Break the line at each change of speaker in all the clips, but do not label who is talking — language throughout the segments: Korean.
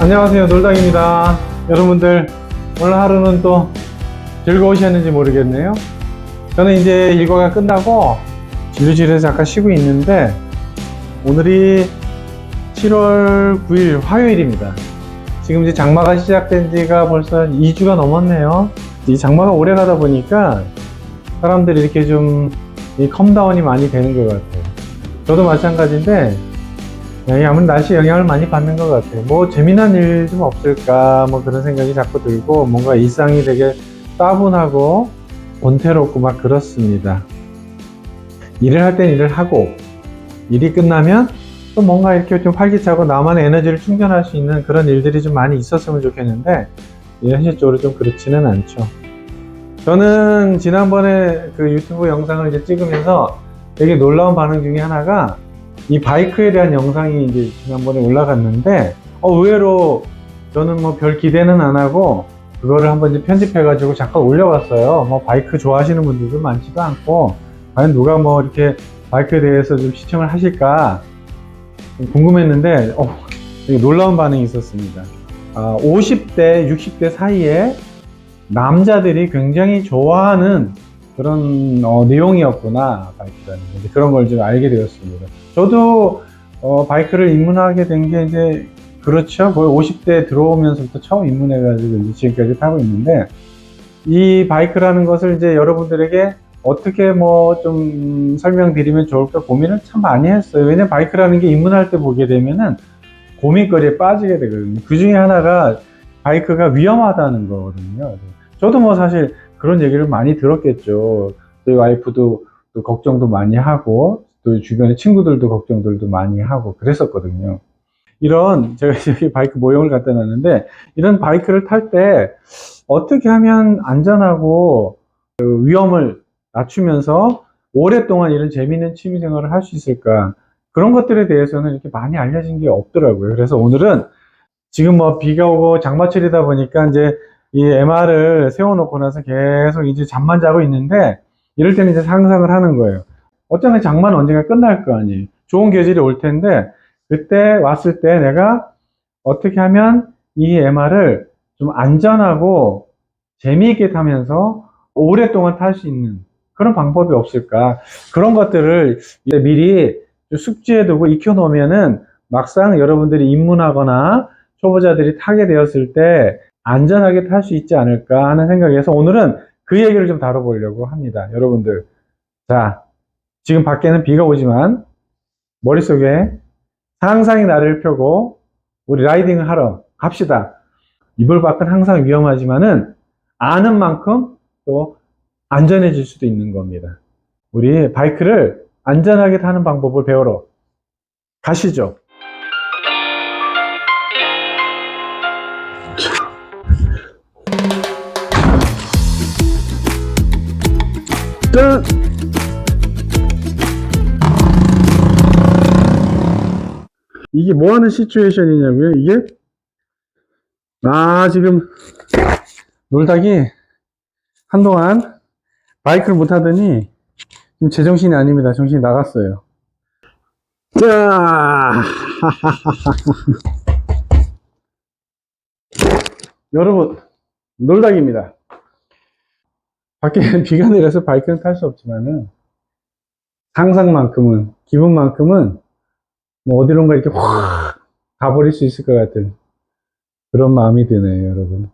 안녕하세요, 놀당입니다. 여러분들 오늘 하루는 또 즐거우셨는지 모르겠네요. 저는 이제 일과가 끝나고 진료실에서 잠깐 쉬고 있는데 오늘이 7월 9일 화요일입니다. 지금 이제 장마가 시작된 지가 벌써 2주가 넘었네요. 이 장마가 오래 가다 보니까 사람들이 이렇게 좀 컴다운이 많이 되는 것 같아요. 저도 마찬가지인데 아무래도 날씨 영향을 많이 받는 것 같아요. 뭐 재미난 일 좀 없을까 뭐 그런 생각이 자꾸 들고 뭔가 일상이 되게 따분하고 권태롭고 막 그렇습니다. 일을 할 땐 일을 하고 일이 끝나면 또 뭔가 이렇게 좀 활기차고 나만의 에너지를 충전할 수 있는 그런 일들이 좀 많이 있었으면 좋겠는데 현실적으로 좀 그렇지는 않죠. 저는 지난번에 그 유튜브 영상을 이제 찍으면서 되게 놀라운 반응 중에 하나가 이 바이크에 대한 영상이 이제 지난번에 올라갔는데 의외로 저는 뭐 별 기대는 안 하고 그거를 한번 이제 편집해 가지고 잠깐 올려봤어요. 뭐 바이크 좋아하시는 분들도 많지도 않고 과연 누가 뭐 이렇게 바이크에 대해서 좀 시청을 하실까 궁금했는데 되게 놀라운 반응이 있었습니다. 50대 60대 사이에 남자들이 굉장히 좋아하는 그런 내용이었구나, 바이크라는 게. 그런 걸 좀 알게 되었습니다. 저도 바이크를 입문하게 된 게 이제 그렇죠. 거의 50대 들어오면서부터 처음 입문해가지고 이제 지금까지 타고 있는데 이 바이크라는 것을 이제 여러분들에게 어떻게 뭐 좀 설명드리면 좋을까 고민을 참 많이 했어요. 왜냐면 바이크라는 게 입문할 때 보게 되면은 고민거리에 빠지게 되거든요. 그 중에 하나가 바이크가 위험하다는 거거든요. 저도 뭐 사실 그런 얘기를 많이 들었겠죠. 저희 와이프도 또 걱정도 많이 하고 또 주변의 친구들도 걱정들도 많이 하고 그랬었거든요. 이런 제가 여기 바이크 모형을 갖다 놨는데 이런 바이크를 탈 때 어떻게 하면 안전하고 그 위험을 낮추면서 오랫동안 이런 재미있는 취미 생활을 할 수 있을까, 그런 것들에 대해서는 이렇게 많이 알려진 게 없더라고요. 그래서 오늘은 지금 뭐 비가 오고 장마철이다 보니까 이제 이 MR을 세워놓고 나서 계속 이제 잠만 자고 있는데 이럴 때는 이제 상상을 하는 거예요. 어쩌면 장마는 언젠가 끝날 거 아니에요. 좋은 계절이 올 텐데 그때 왔을 때 내가 어떻게 하면 이 MR을 좀 안전하고 재미있게 타면서 오랫동안 탈 수 있는 그런 방법이 없을까, 그런 것들을 이제 미리 숙지해두고 익혀놓으면은 막상 여러분들이 입문하거나 초보자들이 타게 되었을 때 안전하게 탈 수 있지 않을까 하는 생각에서 오늘은 그 얘기를 좀 다뤄보려고 합니다. 여러분들, 자, 지금 밖에는 비가 오지만 머릿속에 상상의 나래를 펴고 우리 라이딩을 하러 갑시다. 이불 밖은 항상 위험하지만은 아는 만큼 또 안전해질 수도 있는 겁니다. 우리 바이크를 안전하게 타는 방법을 배우러 가시죠. 짠! 이게 뭐 하는 시츄에이션이냐고요? 이게 지금 놀다기 한동안 바이크를 못 하더니 지금 제정신이 아닙니다. 정신이 나갔어요. 자, 여러분, 놀다기입니다. 밖에 비가 내려서 바이크는 탈 수 없지만은 상상만큼은, 기분만큼은 뭐 어디론가 이렇게 확 가버릴 수 있을 것 같은 그런 마음이 드네요, 여러분.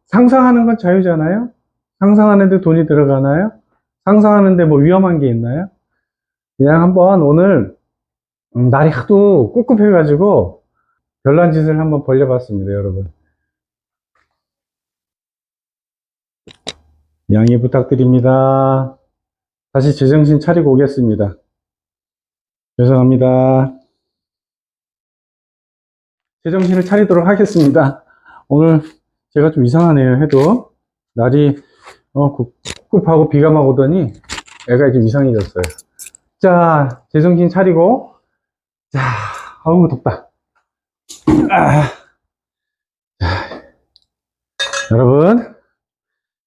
상상하는 건 자유잖아요? 상상하는데 돈이 들어가나요? 상상하는데 뭐 위험한 게 있나요? 그냥 한번 오늘 날이 하도 꿉꿉해가지고 별난 짓을 한번 벌려봤습니다, 여러분. 양해 부탁드립니다. 다시 제정신 차리고 오겠습니다. 죄송합니다. 제정신을 차리도록 하겠습니다. 오늘 제가 좀 이상하네요, 해도. 날이 꿉꿉하고 비가 막 오더니 애가 좀 이상해졌어요. 자, 제정신 차리고, 자, 아우 덥다. 여러분,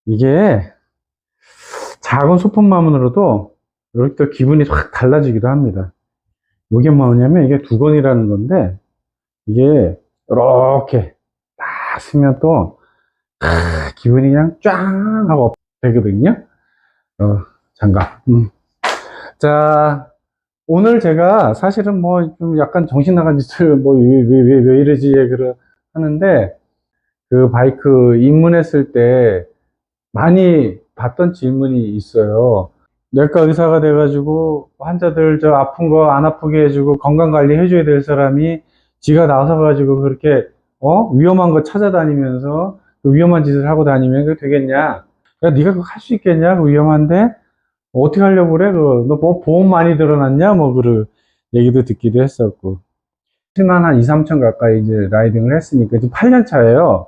이게 작은 소품만으로도 이렇게 또 기분이 확 달라지기도 합니다. 이게 뭐냐면 이게 두건이라는 건데 이게 이렇게 딱 쓰면 또 기분이 그냥 쫙 하고 되거든요. 장갑. 자, 오늘 제가 사실은 뭐 좀 약간 정신 나간 짓을 뭐 왜 이러지 얘기를 하는데, 그 바이크 입문했을 때 많이 받던 질문이 있어요. 내과 의사가 돼가지고 환자들 저 아픈 거 안 아프게 해주고 건강 관리 해줘야 될 사람이 지가 나서가지고 그렇게 위험한 거 찾아다니면서 그 위험한 짓을 하고 다니면 그게 되겠냐? 야, 네가 그거 할 수 있겠냐? 그 위험한데 어떻게 하려고 그래? 너 뭐 보험 많이 들어놨냐? 뭐 그 얘기도 듣기도 했었고. 하지만 한 2, 3천 가까이 이제 라이딩을 했으니까 지금 8년 차예요.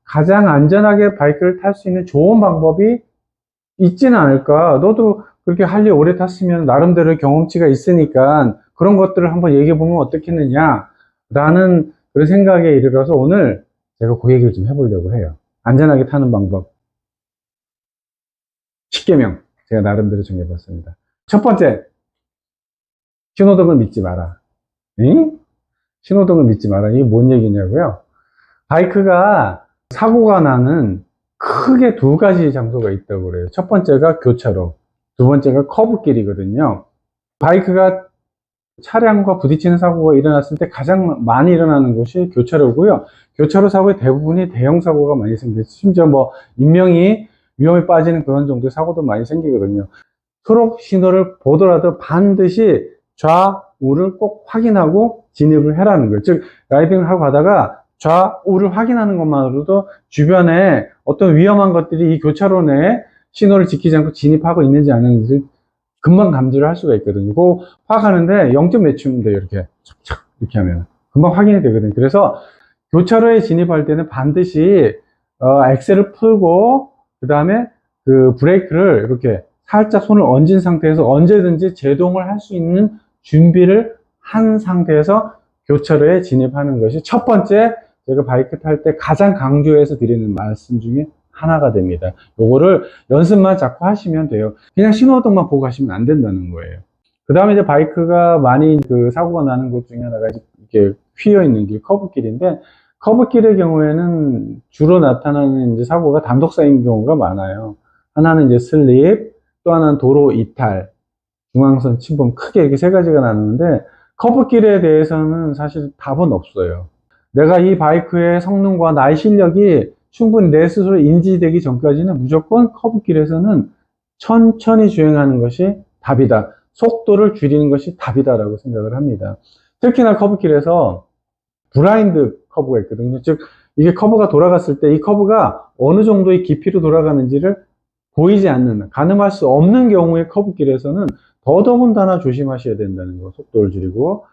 가장 안전하게 바이크를 탈 수 있는 좋은 방법이 있지는 않을까. 너도 그렇게 할리 오래 탔으면 나름대로 경험치가 있으니까 그런 것들을 한번 얘기해 보면 어떻겠느냐 라는 그런 생각에 이르러서 오늘 제가 그 얘기를 좀 해보려고 해요. 안전하게 타는 방법 10개명 제가 나름대로 정해봤습니다. 첫 번째, 신호등을 믿지 마라. 응? 신호등을 믿지 마라. 이게 뭔 얘기냐고요? 바이크가 사고가 나는 크게 두 가지 장소가 있다고 그래요. 첫 번째가 교차로, 두 번째가 커브길이거든요. 바이크가 차량과 부딪히는 사고가 일어났을 때 가장 많이 일어나는 곳이 교차로고요. 교차로 사고의 대부분이 대형 사고가 많이 생겨요. 심지어 뭐 인명이 위험에 빠지는 그런 정도의 사고도 많이 생기거든요. 초록 신호를 보더라도 반드시 좌우를 꼭 확인하고 진입을 해라는 거예요. 즉 라이딩을 하고 가다가 좌우를 확인하는 것만으로도 주변에 어떤 위험한 것들이 이 교차로 내에 신호를 지키지 않고 진입하고 있는지 안 하는지 금방 감지를 할 수가 있거든요. 그거 파악하는데 0점 매치면 돼요. 이렇게 착착 이렇게 하면 금방 확인이 되거든요. 그래서 교차로에 진입할 때는 반드시 엑셀을 풀고 그 다음에 그 브레이크를 이렇게 살짝 손을 얹은 상태에서 언제든지 제동을 할 수 있는 준비를 한 상태에서 교차로에 진입하는 것이 첫 번째 제가 바이크 탈 때 가장 강조해서 드리는 말씀 중에 하나가 됩니다. 요거를 연습만 자꾸 하시면 돼요. 그냥 신호등만 보고 가시면 안 된다는 거예요. 그 다음에 이제 바이크가 많이 그 사고가 나는 곳 중에 하나가 이렇게 휘어 있는 길, 커브길인데, 커브길의 경우에는 주로 나타나는 이제 사고가 단독사인 경우가 많아요. 하나는 이제 슬립, 또 하나는 도로 이탈, 중앙선 침범, 크게 이렇게 세 가지가 나누는데, 커브길에 대해서는 사실 답은 없어요. 내가 이 바이크의 성능과 나의 실력이 충분히 내 스스로 인지되기 전까지는 무조건 커브길에서는 천천히 주행하는 것이 답이다. 속도를 줄이는 것이 답이다라고 생각을 합니다. 특히나 커브길에서 블라인드 커브가 있거든요. 즉 이게 커브가 돌아갔을 때 이 커브가 어느 정도의 깊이로 돌아가는지를 보이지 않는, 가늠할 수 없는 경우의 커브길에서는 더더군다나 조심하셔야 된다는 거. 속도를 줄이고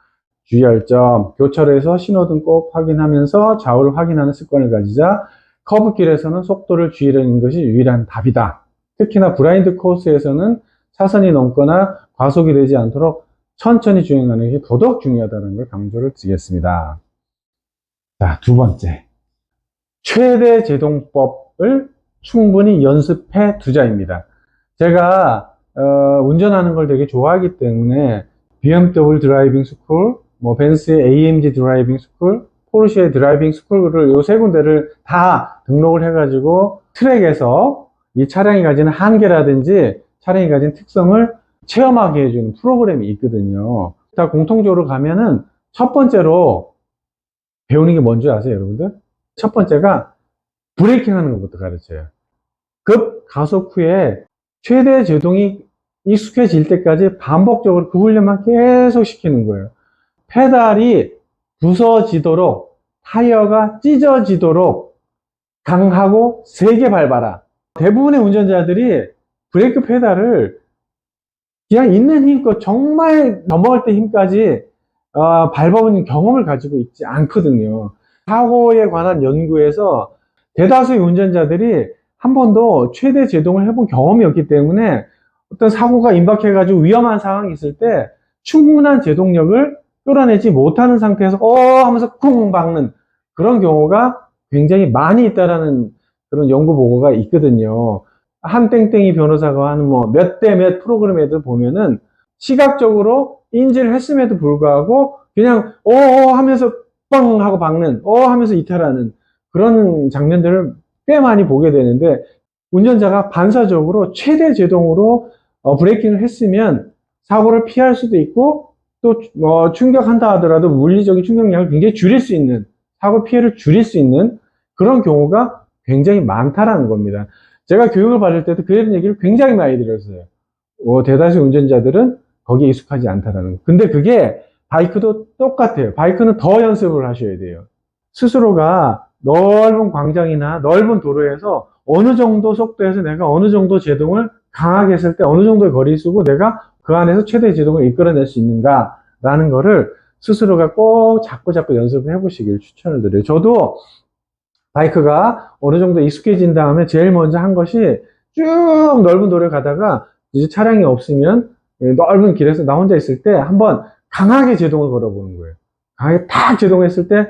주의할 점, 교차로에서 신호등 꼭 확인하면서 좌우를 확인하는 습관을 가지자. 커브길에서는 속도를 줄이는 것이 유일한 답이다. 특히나 블라인드 코스에서는 차선이 넘거나 과속이 되지 않도록 천천히 주행하는 게 더더욱 중요하다는 걸 강조를 드리겠습니다. 자, 두 번째. 최대 제동법을 충분히 연습해 두자입니다. 제가 운전하는 걸 되게 좋아하기 때문에 BMW 드라이빙 스쿨, 뭐 벤츠의 AMG 드라이빙 스쿨, 포르쉐의 드라이빙 스쿨을 요 세 군데를 다 등록을 해가지고 트랙에서 이 차량이 가지는 한계라든지 차량이 가진 특성을 체험하게 해주는 프로그램이 있거든요. 다 공통적으로 가면은 첫 번째로 배우는 게 뭔지 아세요, 여러분들? 첫 번째가 브레이킹 하는 것부터 가르쳐요. 급 가속 후에 최대 제동이 익숙해질 때까지 반복적으로 그 훈련만 계속 시키는 거예요. 페달이 부서지도록, 타이어가 찢어지도록 강하고 세게 밟아라. 대부분의 운전자들이 브레이크 페달을 그냥 있는 힘껏 정말 넘어갈 때 힘까지 밟아본 경험을 가지고 있지 않거든요. 사고에 관한 연구에서 대다수의 운전자들이 한 번도 최대 제동을 해본 경험이 없기 때문에 어떤 사고가 임박해가지고 위험한 상황이 있을 때 충분한 제동력을 끌어내지 못하는 상태에서 하면서 쿵 박는 그런 경우가 굉장히 많이 있다라는 그런 연구 보고가 있거든요. 한 땡땡이 변호사가 하는 뭐 몇 대 몇 프로그램에도 보면은 시각적으로 인지를 했음에도 불구하고 그냥 하면서 빵 하고 박는, 하면서 이탈하는 그런 장면들을 꽤 많이 보게 되는데, 운전자가 반사적으로 최대 제동으로 브레이킹을 했으면 사고를 피할 수도 있고, 또 충격한다 하더라도 물리적인 충격량을 굉장히 줄일 수 있는, 사고 피해를 줄일 수 있는 그런 경우가 굉장히 많다라는 겁니다. 제가 교육을 받을 때도 그런 얘기를 굉장히 많이 들었어요. 대다수 운전자들은 거기에 익숙하지 않다라는 거. 근데 그게 바이크도 똑같아요. 바이크는 더 연습을 하셔야 돼요. 스스로가 넓은 광장이나 넓은 도로에서 어느 정도 속도에서 내가 어느 정도 제동을 강하게 했을 때 어느 정도의 거리 쓰고 내가 그 안에서 최대 제동을 이끌어낼 수 있는가라는 거를 스스로가 꼭 자꾸 연습을 해보시길 추천을 드려요. 저도 바이크가 어느 정도 익숙해진 다음에 제일 먼저 한 것이 쭉 넓은 도로에 가다가 이제 차량이 없으면 넓은 길에서 나 혼자 있을 때 한번 강하게 제동을 걸어보는 거예요. 강하게 탁 제동했을 때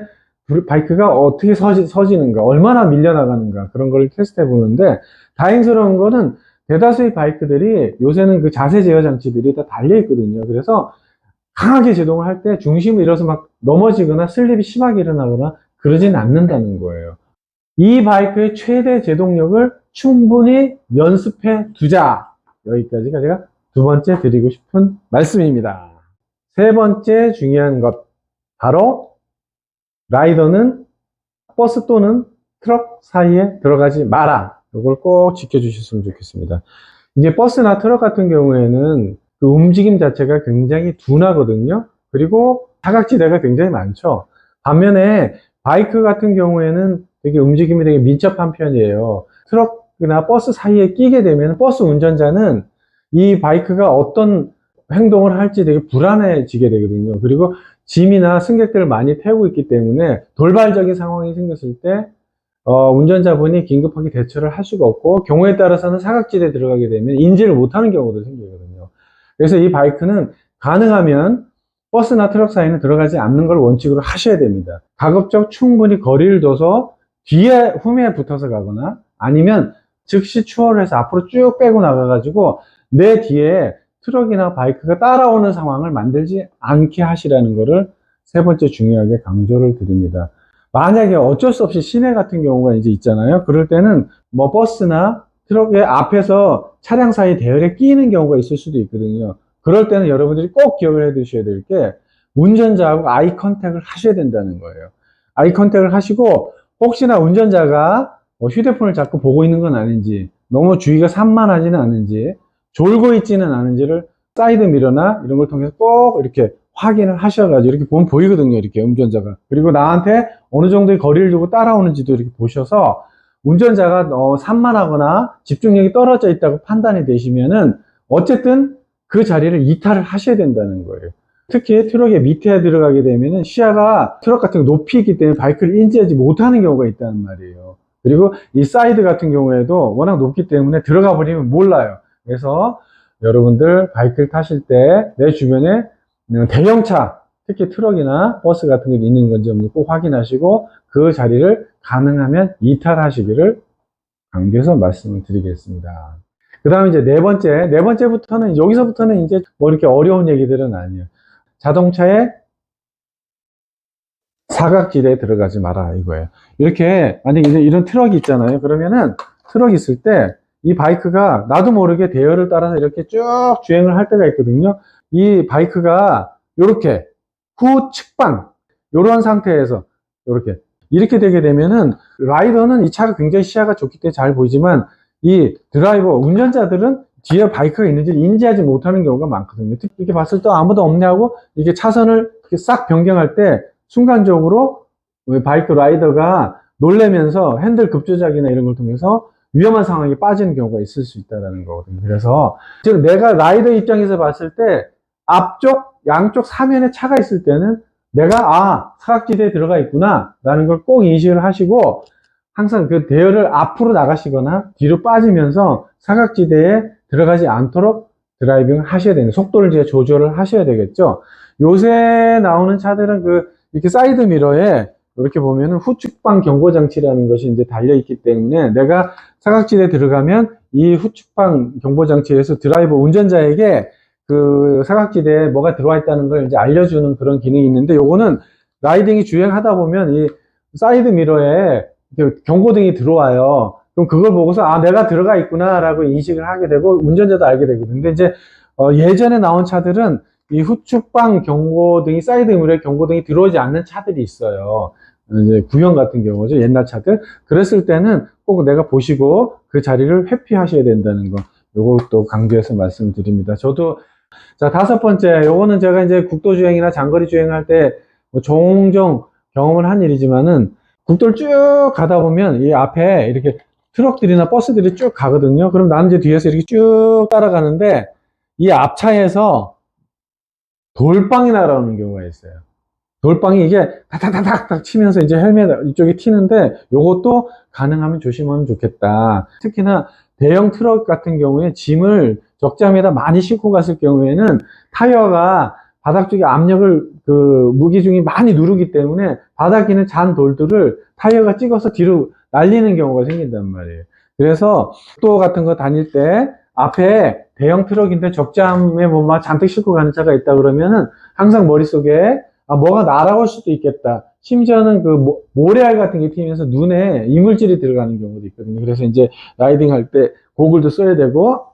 바이크가 어떻게 서지는가, 얼마나 밀려나가는가 그런 걸 테스트해 보는데 다행스러운 거는 대다수의 바이크들이 요새는 그 자세 제어 장치들이 다 달려 있거든요. 그래서 강하게 제동을 할 때 중심을 잃어서 막 넘어지거나 슬립이 심하게 일어나거나 그러진 않는다는 거예요. 이 바이크의 최대 제동력을 충분히 연습해 두자. 여기까지가 제가 두 번째 드리고 싶은 말씀입니다. 세 번째 중요한 것, 바로 라이더는 버스 또는 트럭 사이에 들어가지 마라. 이걸 꼭 지켜주셨으면 좋겠습니다. 이제 버스나 트럭 같은 경우에는 그 움직임 자체가 굉장히 둔하거든요. 그리고 사각지대가 굉장히 많죠. 반면에 바이크 같은 경우에는 되게 움직임이 되게 민첩한 편이에요. 트럭이나 버스 사이에 끼게 되면 버스 운전자는 이 바이크가 어떤 행동을 할지 되게 불안해지게 되거든요. 그리고 짐이나 승객들을 많이 태우고 있기 때문에 돌발적인 상황이 생겼을 때 운전자분이 긴급하게 대처를 할 수가 없고 경우에 따라서는 사각지대에 들어가게 되면 인지를 못하는 경우도 생기거든요. 그래서 이 바이크는 가능하면 버스나 트럭 사이는 들어가지 않는 걸 원칙으로 하셔야 됩니다. 가급적 충분히 거리를 둬서 뒤에 후미에 붙어서 가거나 아니면 즉시 추월을 해서 앞으로 쭉 빼고 나가가지고 내 뒤에 트럭이나 바이크가 따라오는 상황을 만들지 않게 하시라는 것을 세 번째 중요하게 강조를 드립니다. 만약에 어쩔 수 없이 시내 같은 경우가 이제 있잖아요. 그럴 때는 뭐 버스나 트럭의 앞에서 차량 사이 대열에 끼는 경우가 있을 수도 있거든요. 그럴 때는 여러분들이 꼭 기억을 해 두셔야 될 게 운전자하고 아이 컨택을 하셔야 된다는 거예요. 아이 컨택을 하시고 혹시나 운전자가 휴대폰을 자꾸 보고 있는 건 아닌지, 너무 주의가 산만하지는 않은지, 졸고 있지는 않은지를 사이드 미러나 이런 걸 통해서 꼭 이렇게 확인을 하셔가지고 이렇게 보면 보이거든요. 이렇게 운전자가. 그리고 나한테 어느 정도의 거리를 두고 따라오는지도 이렇게 보셔서 운전자가 산만하거나 집중력이 떨어져 있다고 판단이 되시면은 어쨌든 그 자리를 이탈을 하셔야 된다는 거예요. 특히 트럭의 밑에 들어가게 되면은 시야가 트럭 같은 거 높이 있기 때문에 바이크를 인지하지 못하는 경우가 있다는 말이에요. 그리고 이 사이드 같은 경우에도 워낙 높기 때문에 들어가 버리면 몰라요. 그래서 여러분들 바이크를 타실 때 내 주변에 대형차, 특히 트럭이나 버스 같은 게 있는 건지 꼭 확인하시고 그 자리를 가능하면 이탈하시기를 강조해서 말씀을 드리겠습니다. 그 다음에 이제 네 번째부터는, 여기서부터는 이제 뭐 이렇게 어려운 얘기들은 아니에요. 자동차의 사각지대에 들어가지 마라 이거예요. 이렇게 만약에 이제 이런 트럭이 있잖아요. 그러면은 트럭이 있을 때 이 바이크가 나도 모르게 대열을 따라서 이렇게 쭉 주행을 할 때가 있거든요. 이 바이크가 이렇게 후측방 이런 상태에서 이렇게 되게 되면은 라이더는 이 차가 굉장히 시야가 좋기 때문에 잘 보이지만 이 드라이버 운전자들은 뒤에 바이크가 있는지 인지하지 못하는 경우가 많거든요. 특히 이렇게 봤을 때 아무도 없냐고 이렇게 차선을 이렇게 싹 변경할 때 순간적으로 바이크 라이더가 놀래면서 핸들 급조작이나 이런 걸 통해서 위험한 상황에 빠지는 경우가 있을 수 있다는 거거든요. 그래서 즉 내가 라이더 입장에서 봤을 때 앞쪽, 양쪽 사면에 차가 있을 때는 내가 사각지대에 들어가 있구나 라는 걸 꼭 인식을 하시고 항상 그 대열을 앞으로 나가시거나 뒤로 빠지면서 사각지대에 들어가지 않도록 드라이빙을 하셔야 되는, 속도를 이제 조절을 하셔야 되겠죠. 요새 나오는 차들은 이렇게 사이드 미러에 이렇게 보면은 후측방 경고 장치라는 것이 이제 달려 있기 때문에 내가 사각지대에 들어가면 이 후측방 경보 장치에서 드라이버 운전자에게 그 사각지대에 뭐가 들어와 있다는 걸 이제 알려주는 그런 기능이 있는데 요거는 라이딩이 주행하다 보면 이 사이드 미러에 이렇게 경고등이 들어와요. 그럼 그걸 보고서 아 내가 들어가 있구나라고 인식을 하게 되고 운전자도 알게 되거든요. 근데 이제 예전에 나온 차들은 이 후측방 경고등이 사이드 미러에 경고등이 들어오지 않는 차들이 있어요. 이제 구형 같은 경우죠. 옛날 차들. 그랬을 때는 꼭 내가 보시고 그 자리를 회피하셔야 된다는 거. 요걸 또 강조해서 말씀드립니다. 저도 자, 다섯 번째, 요거는 제가 이제 국도 주행이나 장거리 주행할 때 뭐 종종 경험을 한 일이지만은 국도를 쭉 가다 보면 이 앞에 이렇게 트럭들이나 버스들이 쭉 가거든요. 그럼 나는 이제 뒤에서 이렇게 쭉 따라가는데 이 앞차에서 돌방이 날아오는 경우가 있어요. 돌방이 이게 탁탁탁탁 치면서 이제 헬멧 이쪽에 튀는데 요것도 가능하면 조심하면 좋겠다. 특히나 대형 트럭 같은 경우에 짐을 적재함에다 많이 싣고 갔을 경우에는 타이어가 바닥 쪽에 압력을 그 무게중이 많이 누르기 때문에 바닥에 있는 잔 돌들을 타이어가 찍어서 뒤로 날리는 경우가 생긴단 말이에요. 그래서 또 같은 거 다닐 때 앞에 대형 트럭인데 적재함에 뭐 막 잔뜩 싣고 가는 차가 있다 그러면은 항상 머릿속에 아, 뭐가 날아올 수도 있겠다. 심지어는 그 모래알 같은 게 튀면서 눈에 이물질이 들어가는 경우도 있거든요. 그래서 이제 라이딩 할 때 고글도 써야 되고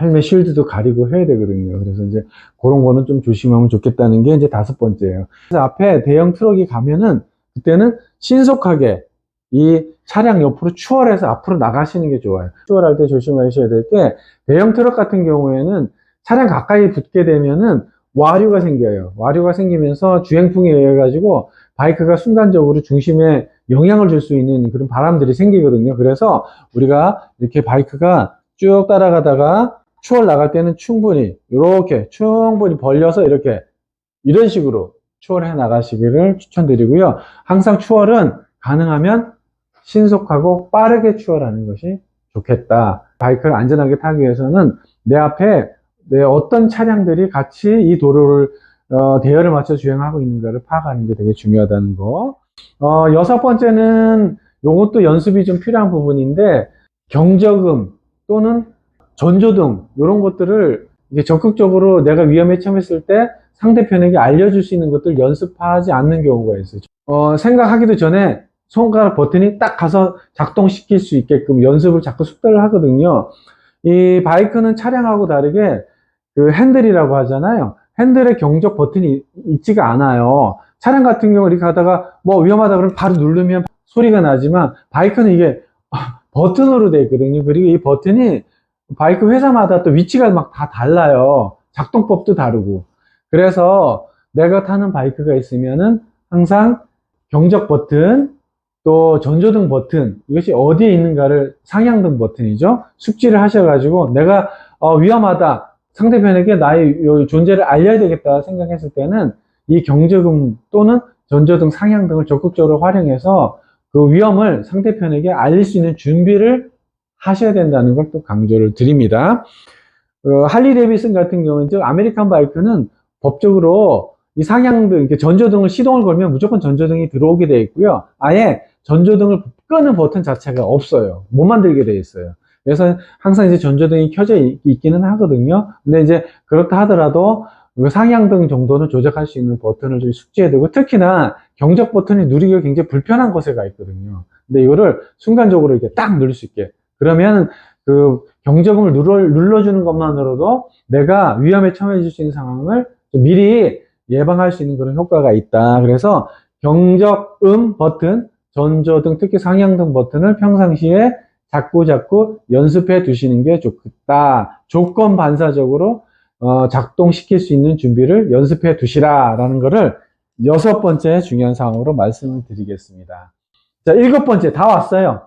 헬멧 쉴드도 가리고 해야 되거든요. 그래서 이제 그런 거는 좀 조심하면 좋겠다는 게 이제 다섯 번째예요. 그래서 앞에 대형 트럭이 가면은 그때는 신속하게 이 차량 옆으로 추월해서 앞으로 나가시는 게 좋아요. 추월할 때 조심하셔야 될 게 대형 트럭 같은 경우에는 차량 가까이 붙게 되면은 와류가 생겨요. 와류가 생기면서 주행풍에 의해 가지고 바이크가 순간적으로 중심에 영향을 줄 수 있는 그런 바람들이 생기거든요. 그래서 우리가 이렇게 바이크가 쭉 따라가다가 추월 나갈 때는 충분히 이렇게 충분히 벌려서 이렇게 이런 식으로 추월해 나가시기를 추천드리고요. 항상 추월은 가능하면 신속하고 빠르게 추월하는 것이 좋겠다. 바이크를 안전하게 타기 위해서는 내 앞에 어떤 차량들이 같이 이 도로를 대열을 맞춰 주행하고 있는가를 파악하는 게 되게 중요하다는 거. 여섯 번째는 요것도 연습이 좀 필요한 부분인데 경적음 또는 전조등 이런 것들을 이게 적극적으로 내가 위험에 처했을 때 상대편에게 알려줄 수 있는 것들 연습하지 않는 경우가 있어요. 생각하기도 전에 손가락 버튼이 딱 가서 작동시킬 수 있게끔 연습을 자꾸 숙달을 하거든요. 이 바이크는 차량하고 다르게 그 핸들이라고 하잖아요. 핸들에 경적 버튼이 있지가 않아요. 차량 같은 경우 이렇게 가다가 뭐 위험하다 그러면 바로 누르면 소리가 나지만 바이크는 이게 버튼으로 되어 있거든요. 그리고 이 버튼이 바이크 회사마다 또 위치가 막 다 달라요. 작동법도 다르고. 그래서 내가 타는 바이크가 있으면은 항상 경적 버튼, 또 전조등 버튼, 이것이 어디에 있는가를 상향등 버튼이죠. 숙지를 하셔가지고 내가 위험하다, 상대편에게 나의 존재를 알려야 되겠다 생각했을 때는 이 경적음 또는 전조등 상향등을 적극적으로 활용해서 그 위험을 상대편에게 알릴 수 있는 준비를 하셔야 된다는 걸 또 강조를 드립니다. 할리 데이비슨 같은 경우는 즉 아메리칸 바이크는 법적으로 이 상향등, 전조등을 시동을 걸면 무조건 전조등이 들어오게 되어 있고요. 아예 전조등을 끄는 버튼 자체가 없어요. 못 만들게 되어 있어요. 그래서 항상 이제 전조등이 켜져 있기는 하거든요. 근데 이제 그렇다 하더라도 상향등 정도는 조작할 수 있는 버튼을 좀 숙지해야 되고, 특히나 경적 버튼이 누르기가 굉장히 불편한 곳에 가 있거든요. 근데 이거를 순간적으로 이렇게 딱 누를 수 있게. 그러면 그 경적음을 눌러주는 것만으로도 내가 위험에 처해질 수 있는 상황을 좀 미리 예방할 수 있는 그런 효과가 있다. 그래서 경적음 버튼, 전조등, 특히 상향등 버튼을 평상시에 자꾸 연습해 두시는 게 좋겠다. 조건 반사적으로 작동시킬 수 있는 준비를 연습해 두시라 라는 것을 여섯 번째 중요한 사항으로 말씀을 드리겠습니다. 자, 일곱 번째 다 왔어요.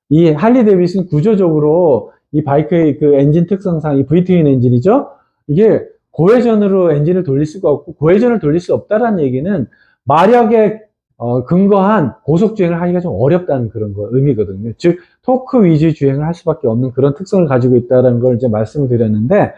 이 할리 데이비슨 구조적으로 이 바이크의 그 엔진 특성상 이 V-트윈 엔진이죠. 이게 고회전으로 엔진을 돌릴 수가 없고, 고회전을 돌릴 수 없다는 얘기는 마력에 근거한 고속 주행을 하기가 좀 어렵다는 그런 의미거든요. 즉 토크 위주 주행을 할 수밖에 없는 그런 특성을 가지고 있다는 걸 이제 말씀을 드렸는데,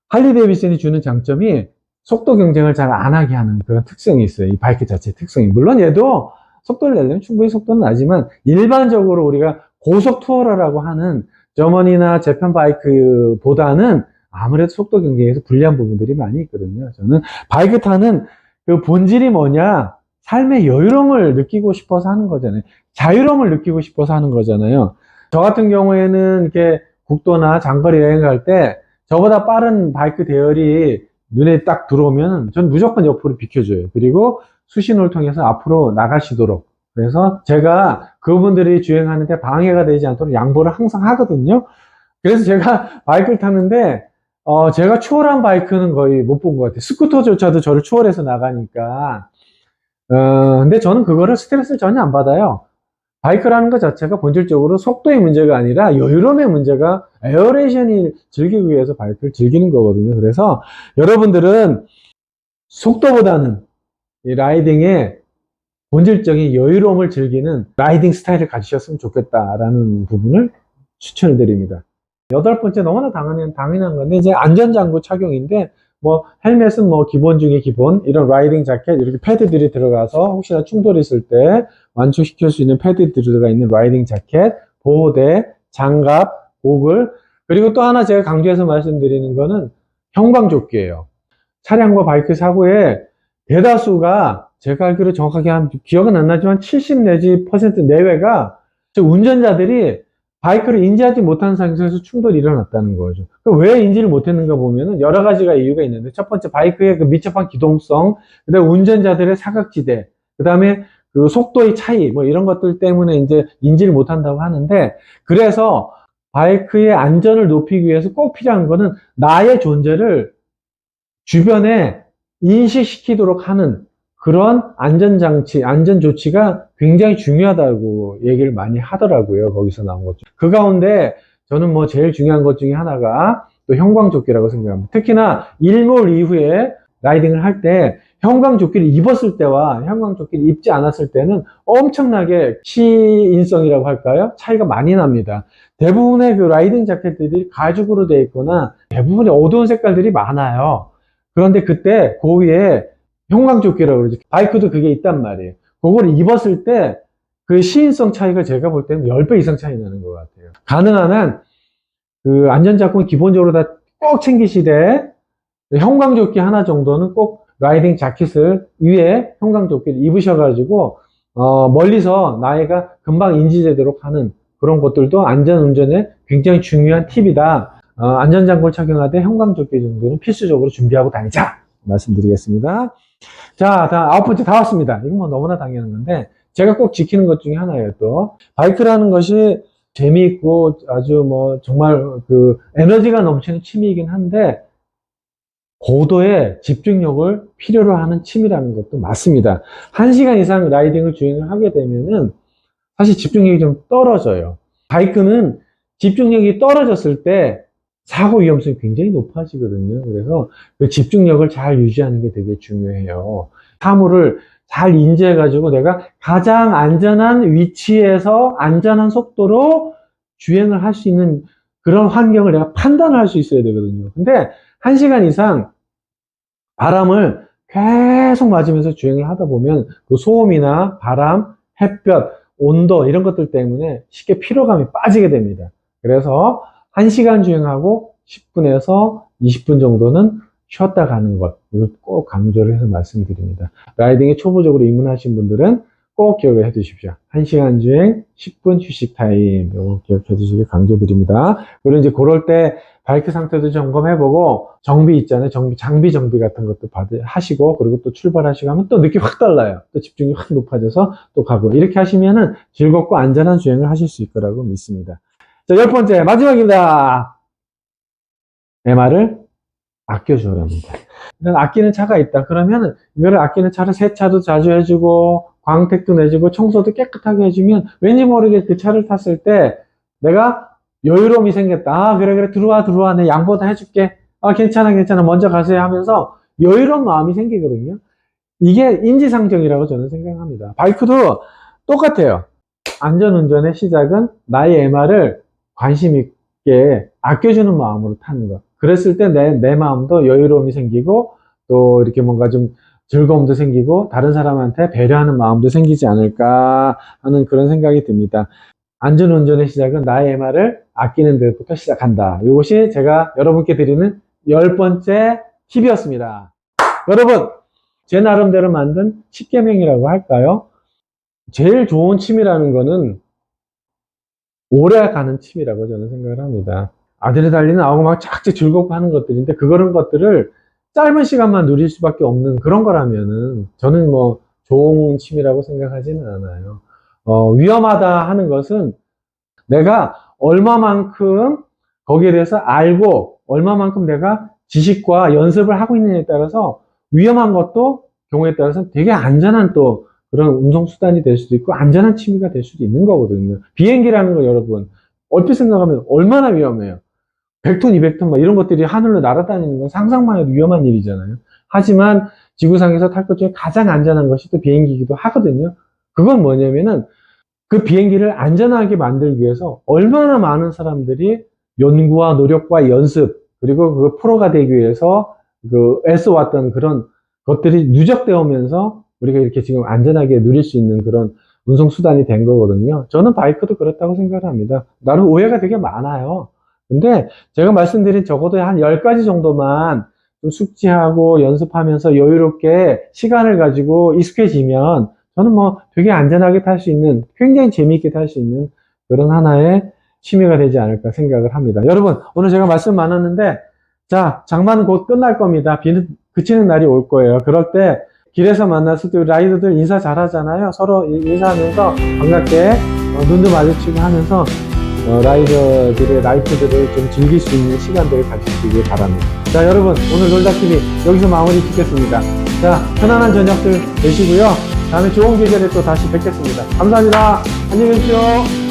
할리 데이비슨이 주는 장점이 속도 경쟁을 잘 안 하게 하는 그런 특성이 있어요. 이 바이크 자체 특성이. 물론 얘도 속도를 내려면 충분히 속도는 나지만 일반적으로 우리가 고속 투어러라고 하는 저머니나 재팬 바이크보다는 아무래도 속도 경쟁에서 불리한 부분들이 많이 있거든요. 저는 바이크 타는 그 본질이 뭐냐? 삶의 여유로움을 느끼고 싶어서 하는 거잖아요. 자유로움을 느끼고 싶어서 하는 거잖아요. 저 같은 경우에는 이렇게 국도나 장거리 여행 갈 때 저보다 빠른 바이크 대열이 눈에 딱 들어오면 전 무조건 옆으로 비켜줘요. 그리고 수신호를 통해서 앞으로 나가시도록. 그래서 제가 그분들이 주행하는데 방해가 되지 않도록 양보를 항상 하거든요. 그래서 제가 바이크를 타는데 제가 추월한 바이크는 거의 못 본 것 같아요. 스쿠터조차도 저를 추월해서 나가니까. 근데 저는 그거를 스트레스를 전혀 안 받아요. 바이크라는 것 자체가 본질적으로 속도의 문제가 아니라 여유로움의 문제가 에어레이션이 즐기기 위해서 바이크를 즐기는 거거든요. 그래서 여러분들은 속도보다는 이 라이딩의 본질적인 여유로움을 즐기는 라이딩 스타일을 가지셨으면 좋겠다라는 부분을 추천을 드립니다. 여덟 번째, 너무나 당연한 건데, 이제 안전장구 착용인데, 뭐, 헬멧은 뭐, 기본 중에 기본, 이런 라이딩 자켓, 이렇게 패드들이 들어가서, 혹시나 충돌이 있을 때, 완충시킬 수 있는 패드들이 들어가 있는 라이딩 자켓, 보호대, 장갑, 고글, 그리고 또 하나 제가 강조해서 말씀드리는 거는 형광조끼예요. 차량과 바이크 사고에 대다수가, 제가 알기로 정확하게 기억은 안 나지만 70 내지 % 내외가, 운전자들이 바이크를 인지하지 못하는 상태에서 충돌이 일어났다는 거죠. 왜 인지를 못했는가 보면은 여러 가지가 이유가 있는데, 첫 번째 바이크의 그 밀접한 기동성, 그다음에 운전자들의 사각지대, 그다음에 그 속도의 차이, 뭐 이런 것들 때문에 이제 인지를 못한다고 하는데, 그래서 바이크의 안전을 높이기 위해서 꼭 필요한 거는 나의 존재를 주변에 인식시키도록 하는 그런 안전장치, 안전조치가 굉장히 중요하다고 얘기를 많이 하더라고요. 거기서 나온 것 중. 그 가운데 저는 뭐 제일 중요한 것 중에 하나가 또 형광조끼라고 생각합니다. 특히나 일몰 이후에 라이딩을 할 때 형광조끼를 입었을 때와 형광조끼를 입지 않았을 때는 엄청나게 시인성이라고 할까요? 차이가 많이 납니다. 대부분의 그 라이딩 자켓들이 가죽으로 되어 있거나 대부분의 어두운 색깔들이 많아요. 그런데 그때 그 위에 형광조끼라고 그러지. 바이크도 그게 있단 말이에요. 그걸 입었을 때 그 시인성 차이가 제가 볼 때는 10배 이상 차이 나는 것 같아요. 가능한 한 그 안전장구는 기본적으로 다 꼭 챙기시되 형광조끼 하나 정도는 꼭 라이딩 자켓을 위에 형광조끼를 입으셔가지고 멀리서 나이가 금방 인지되도록 하는 그런 것들도 안전운전에 굉장히 중요한 팁이다. 안전장구를 착용하되 형광조끼 정도는 필수적으로 준비하고 다니자 말씀드리겠습니다. 자, 아홉 번째 다 왔습니다. 이건 뭐 너무나 당연한 건데 제가 꼭 지키는 것 중에 하나예요. 또 바이크라는 것이 재미있고 아주 뭐 정말 그 에너지가 넘치는 취미이긴 한데 고도의 집중력을 필요로 하는 취미라는 것도 맞습니다. 1시간 이상 라이딩을 주행을 하게 되면은 사실 집중력이 좀 떨어져요. 바이크는 집중력이 떨어졌을 때 사고 위험성이 굉장히 높아지거든요. 그래서 그 집중력을 잘 유지하는 게 되게 중요해요. 사물을 잘 인지해가지고 내가 가장 안전한 위치에서 안전한 속도로 주행을 할 수 있는 그런 환경을 내가 판단을 할 수 있어야 되거든요. 근데 1시간 이상 바람을 계속 맞으면서 주행을 하다 보면 그 소음이나 바람, 햇볕, 온도 이런 것들 때문에 쉽게 피로감이 빠지게 됩니다. 그래서 1시간 주행하고 10분에서 20분 정도는 쉬었다 가는 것, 이걸 꼭 강조를 해서 말씀드립니다. 라이딩에 초보적으로 입문하신 분들은 꼭 기억을 해 두십시오. 1시간 주행, 10분 휴식 타임, 이거 기억해 주시길 강조드립니다. 그리고 이제 그럴 때 바이크 상태도 점검해보고 정비 있잖아요. 장비 같은 것도 하시고, 그리고 또 출발하시고 하면 또 느낌이 확 달라요. 또 집중이 확 높아져서 또 가고. 이렇게 하시면은 즐겁고 안전한 주행을 하실 수 있을 거라고 믿습니다. 자, 10번째, 마지막입니다. MR을 아껴주랍니다. 일단 아끼는 차가 있다. 그러면 이거를 아끼는 차를 세차도 자주 해주고, 광택도 내주고, 청소도 깨끗하게 해주면 왠지 모르게 그 차를 탔을 때 내가 여유로움이 생겼다. 아, 그래, 들어와. 내 양보 다 해줄게. 아, 괜찮아. 먼저 가세요 하면서 여유로운 마음이 생기거든요. 이게 인지상정이라고 저는 생각합니다. 바이크도 똑같아요. 안전운전의 시작은 나의 MR을 관심 있게 아껴주는 마음으로 타는 것. 그랬을 때 내 마음도 여유로움이 생기고 또 이렇게 뭔가 좀 즐거움도 생기고 다른 사람한테 배려하는 마음도 생기지 않을까 하는 그런 생각이 듭니다. 안전운전의 시작은 나의 MR을 아끼는 데부터 시작한다. 이것이 제가 여러분께 드리는 10번째 팁이었습니다. 여러분, 제 나름대로 만든 10계명이라고 할까요? 제일 좋은 취미라는 거는 오래 가는 취미라고 저는 생각을 합니다. 아드레날린 나오고 막 착착 즐겁고 하는 것들인데, 그런 것들을 짧은 시간만 누릴 수밖에 없는 그런 거라면은 저는 뭐 좋은 취미라고 생각하지는 않아요. 위험하다 하는 것은 내가 얼마만큼 거기에 대해서 알고 얼마만큼 내가 지식과 연습을 하고 있느냐에 따라서 위험한 것도 경우에 따라서 되게 안전한 또 그런 운송수단이 될 수도 있고 안전한 취미가 될 수도 있는 거거든요. 비행기라는 거 여러분 얼핏 생각하면 얼마나 위험해요. 100톤, 200톤 막 이런 것들이 하늘로 날아다니는 건 상상만 해도 위험한 일이잖아요. 하지만 지구상에서 탈 것 중에 가장 안전한 것이 또 비행기이기도 하거든요. 그건 뭐냐면은 그 비행기를 안전하게 만들기 위해서 얼마나 많은 사람들이 연구와 노력과 연습, 그리고 그 프로가 되기 위해서 애써왔던 그런 것들이 누적되어 오면서 우리가 이렇게 지금 안전하게 누릴 수 있는 그런 운송수단이 된 거거든요. 저는 바이크도 그렇다고 생각을 합니다. 나름 오해가 되게 많아요. 근데 제가 말씀드린 적어도 한 10가지 정도만 좀 숙지하고 연습하면서 여유롭게 시간을 가지고 익숙해지면 저는 뭐 되게 안전하게 탈 수 있는, 굉장히 재미있게 탈 수 있는 그런 하나의 취미가 되지 않을까 생각을 합니다. 여러분, 오늘 제가 말씀 많았는데, 자, 장마는 곧 끝날 겁니다. 비는 그치는 날이 올 거예요. 그럴 때 길에서 만났을 때 우리 라이더들 인사 잘 하잖아요. 서로 인사하면서 반갑게 눈도 마주치고 하면서 라이더들의 라이프들을 좀 즐길 수 있는 시간들을 가지시길 바랍니다. 자, 여러분, 오늘 놀다TV 여기서 마무리 짓겠습니다. 자, 편안한 저녁들 되시고요. 다음에 좋은 계절에 또 다시 뵙겠습니다. 감사합니다. 안녕히 계십시오.